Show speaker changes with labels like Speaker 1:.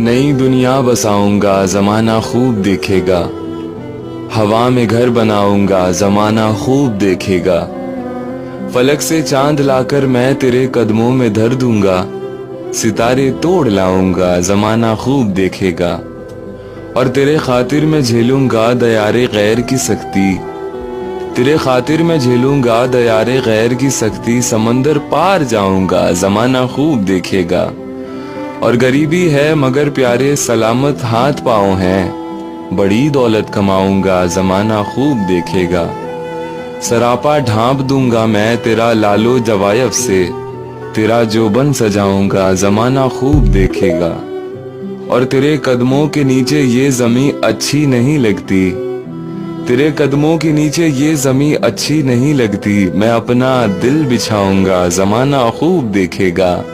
Speaker 1: नई दुनिया बसाऊंगा जमाना खूब देखेगा। हवा में घर बनाऊंगा जमाना खूब देखेगा। फलक से चांद लाकर मैं तेरे कदमों में धर दूंगा। सितारे तोड़ लाऊंगा जमाना खूब देखेगा। और तेरे खातिर मैं झेलूंगा दयारे गैर की सख्ती। तेरे खातिर मैं झेलूंगा दयारे गैर की सख्ती। समंदर पार जाऊंगा जमाना खूब देखेगा। और गरीबी है मगर प्यारे सलामत हाथ पाँव हैं। बड़ी दौलत कमाऊंगा जमाना खूब देखेगा। सरापा ढांप दूंगा मैं तेरा लालो जवायब से। तेरा जोबन सजाऊंगा जमाना खूब देखेगा। और तेरे कदमों के नीचे ये जमी अच्छी नहीं लगती। तेरे कदमों के नीचे ये जमी अच्छी नहीं लगती। मैं अपना दिल बिछाऊंगा जमाना खूब देखेगा।